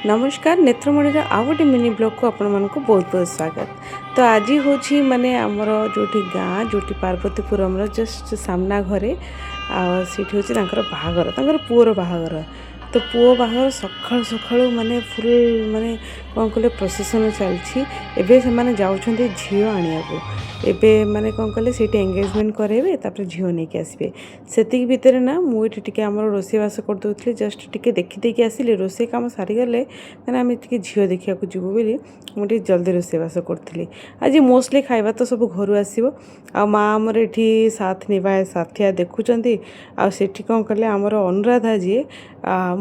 नमस्कार नेत्रमणिर आउ गोटे मिनी ब्लॉग को आपण मानक बहुत बहुत स्वागत। तो आज हूँ माने आमर जो गाँ जो पार्वतीपुरम जस्ट सामना घरे आठ हूँ बाहागर पुअर बाहागर। तो पुओ बाहागर सकाळु सकाळु माने फुल माने कौन कले प्रोसेसन चलती एबे से माने जाउछन्ते झियो आनिया को एबे माने कौन कले सेठी एंगेजमेंट करेबे तापर झियो नै के आसीबे सेतिक भितर ना मु एठी टिके हमर रोसे वास कर दोथले जस्ट टिके देखि देकी आसीले रोसे काम सारी गले माने आमे टिके झियो देखिया को जिवो बेली मु टिके जल्दी रोसे वास करथली। आज मोस्टली खाइबा तो सब घरु आसीबो आ माँ हमर एठी साथ निभाए साथिया देखुचंती आ सेठी कौन कले हमर अनुराधा जी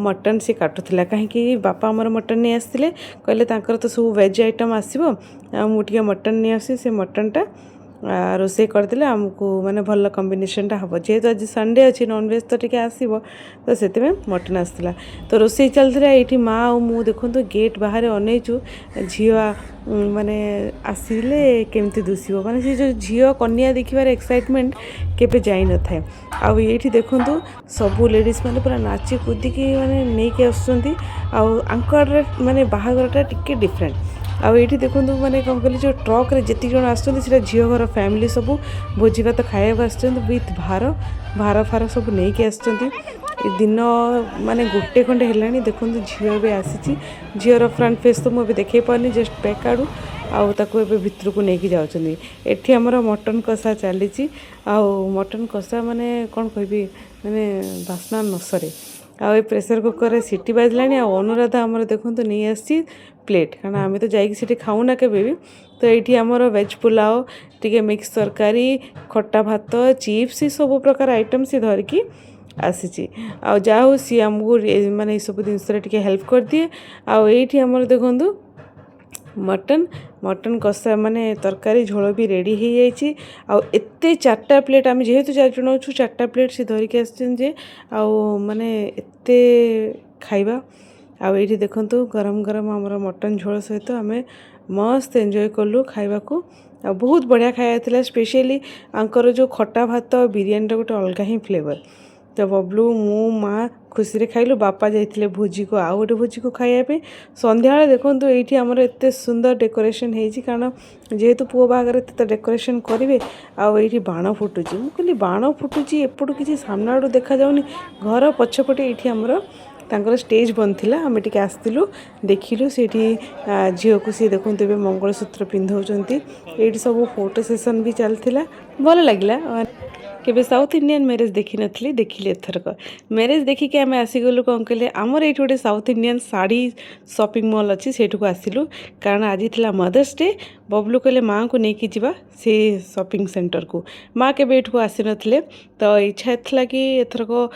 मटन से काटुला कहीं बापा आमर मटन नहीं आसते कहले तो सब वेज आइटम आसो मुझे मटन नहीं आसी से मटनटा रोसे करदे आमको माने भल कॉम्बिनेशनटा हम जेहेतु आज संडे अच्छी नॉनवेज तो टी आसो तो से मटन आसला तो रोसे चलता ये माँ और मु देखु गेट बाहर अनईचु झील माने आसिले केमती दुसिबो माने से जो झील कन्या देखिबार एक्साइटमेंट केबे जाई न थाए आ एठी देखंतु सबु लेडीज माने पूरा नाची कुदिकी माने नै के आसुचंती आ आंकर माने बाहागरटा टिके डिफरेंट आ एठी देखंतु माने कम कहली जो ट्रक रे जेति जण आसुचंती सेटा झील घर फैमिली सबु भोजी भात खाइबा आसुचंती विथ भार फार सब नै के आसुचंती दिन माने गोटे खंडे हेलानी देखंतु झील भी आसीची झील फ्रंट फेस तो मु देखे पानी जस्ट बैक आडू आउ ताको एबे भितर को नेकी जाउचंदी एठी हमर मटन कषा चलीची आउ मटन कषा माने कोन कहबी माने बास्ना नसरे आ प्रेसर कुकर सीटी बाजलानी आ अनुराधा हमर देखंतु नै आसी प्लेट कारण आमे तो जाइक सीटी खाऊना केबे भी तो ये आमर वेज पुलाव टिके मिक्स तरकारी खट्टा भात चिप्स सब प्रकार आइटम सी धरिकी आसी आ जाऊ सी आमको माने सब जिन हेल्प कर दिए आठी आमर देखु मटन कषा माने तरकारी झोल भी रेडी हो जाइए आते चार्टा प्लेट आम जेहेतु 4 जन अच्छु 4टा प्लेट से धरिकी आसे माने एते खाइबा आठी देखु गरम गरम आमर मटन झोल सहित आम मस्त एंजॉय कलु खाइबा को बहुत बढ़िया खाया था स्पेशली आंकर जो खट्टा भात बिरियानी गोटे अलग ही फ्लेवर तो बबलू मु माँ खुशी रे खाइलु बापा जाइथिले भोजी को आउ गोटे भोजी को खाइबा संध्या देखंतु एठी हमर एते सुंदर डेकोरेशन हेजी कारण जेहेतु पुओ बागर एते डेकोरेशन करिवे आउ एठी बाण फुटुची मु कहली बाण फुटुची एपटू किछि सामना आडू देखा जाउनी घर पछपटे एठी हमर तांकर स्टेज बनथिला आमे टिके आस्तिलु देखिलु सेठी झियो को सी देखंतु बे मंगलसूत्र पिंधौचंती एठी सब फोटो सेशन भी चलथिला भल लागिला केबे साउथ इंडियन मैरेज देखी नथली देखिले एथरक मैरेज देखिके आम आसीगलु कौन कहले आमर ये गोटे south Indian sari shopping mall अच्छी सेठू को आसिलु कारण आज थिला मदर्स डे बबलू कहले माँ को लेकिन जावा से शॉपिंग सेंटर को माँ के एठू आसी नथिले तो इच्छा था कि एथरक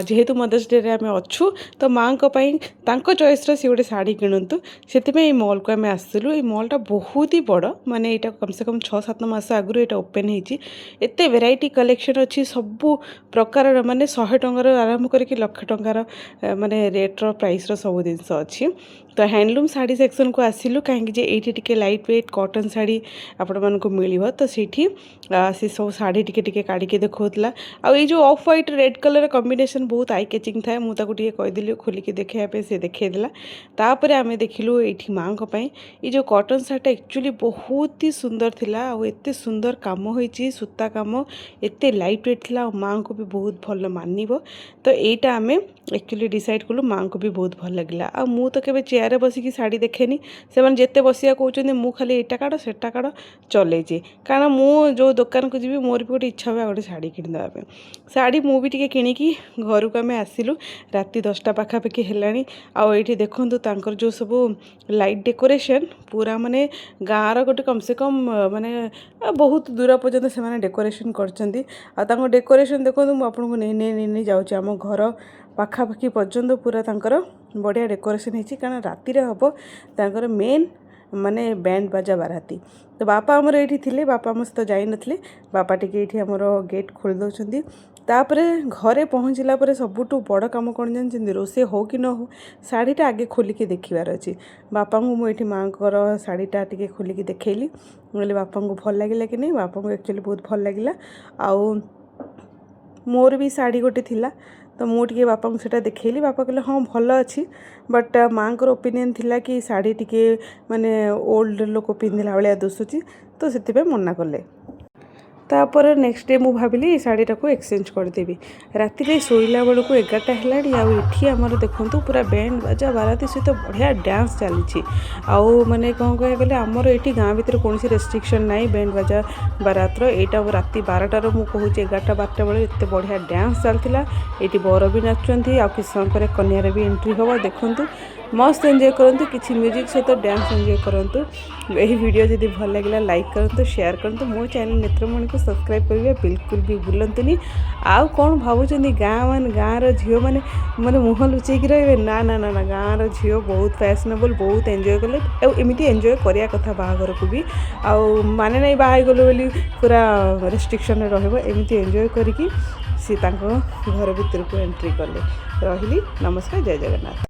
जेहेतु मदर्स डे रे आम अच्छू तो माँ तांको चॉइस सी गोटे शाढ़ी किणतु से मॉल को आम आसलु ये मॉलटा बहुत ही बड़ माने यहाँ कम से कम 6-7 मास आगु ये ओपन होते वेराइटी कलेक्शन अच्छी सबू प्रकार माने 100 टंकार आरंभ करके लक्ष टंकार माने रेट्र प्राइस सब जिनस अच्छी तो हैंडलूम साड़ी सेक्शन को आसिलु कहीं ये टिके लाइट वेट कॉटन साड़ी आपण मानक मिल तो सीठी से सब साड़ी टिके टिके काढ़ी देखौला आ ये जो of white red colour combination बहुत आई कैचिंग थाए मुझे टिके कहीदेली खोलिकी देखा से देखदेला तापर आम देखिलु ये माँ ये जो कॉटन साड़ी एक्चुअली बहुत ही सुंदर थिला आ एते सुंदर काम होइची सूता काम एते लाइट वेट थिला माँ को भी बहुत भल मानिबो तो यहाँ आम एक्चुअली डिसाइड कलु माँ को भी बहुत भल लगिला आ मु तो केबे चेयर बसिकी साड़ी देखेनी से जिते बसिया कहते मु खाली एटा काड़ सेटा काड़ चलेजे कारण मु जो दुकान को जी मोर भी गोटे इच्छा हुआ गोटे शाड़ी किणदेवाई शाड़ी मु भी टिके किणिकी घर को आम आसिलु राति 10टा पाखापाखि हेलानी आठी देखु तांकर जो सब लाइट डेकोरेशन पूरा माने गाँव गोटे कम से कम माने बहुत दूर पर्यंत से डेकोरेशन करछंती आ डेकोरेशन देखो मुझे आपको नहीं जाऊँगी आम घर पाखापाखि पर्यंत पूरा तांकर बढ़िया डेकोरेशन होती कारण राति हम तांकर मेन माने बैंड बाजा बाराती तो बापा आमर ये थे बापा आम सहित जाई नथिले बापा टिके ये आमर गेट खोल दौरान तापरे घरे पहुँचला पर सबुठु बड़ काम कौन जानते रोसे हो कि न हो शाढ़ीटा आगे खोलिकी देखिबार अच्छी बापा को मुझे माँ को शाढ़ीटा टिके खोलिकी देखली बोले बापा को भल लगे कि नहीं बापा को एक्चुअली बहुत भल लगिला आउ मोर भी शाढ़ी गोटे थिला तो मुझे बापा को सेटा देखली बापा कहले हाँ भल अच्छी बट माँ को ओपिनियन थिला कि शाढ़ी टिके माने ओल्ड लोक पिंधिला भाया दुसुची तो से मना कले तापर नेक्स्ट डे मु भाविली शाढ़ीटा को एक्सचेंज करदेवी राति शोला बेलू 11टा है आमर देखूँ पूरा बैंड बाजा बाराती सहित बढ़िया डांस चली आउ माने कौन कह गले आमर ये गाँ भीतर कौन रेस्ट्रिक्शन ना बैंड बाजा बारातर यहाँ राति 12टार मुझे 11टा 12टा बेले एत बढ़िया डांस चलता ये बर भी नाचुंट आ कि समय पर कन्यार भी एंट्री हम देखूँ मस्त एंजॉय करूँ किसी म्यूजिक सहित डांस एंजॉय करूँ यही वीडियो जब भल लगे लाइक करूँ शेयर करूँ मो चैनल नेत्रमणि को सब्सक्राइब करेंगे बिल्कुल भी भूलतुनि आउ कौन भावुं गाँव झील मैंने मैंने मुह लुचेक रे ना ना ना ना गाँव झील बहुत फैशनेबल बहुत एंजॉय कले एमती एंजॉय करिया कथा बाहाघर को भी आउ माने नहीं बाहा गलु बोली पूरा रेस्ट्रिक्शन रमती एंजॉय करी सी घर भीतर को एंट्री कले रही नमस्कार जय जगन्नाथ।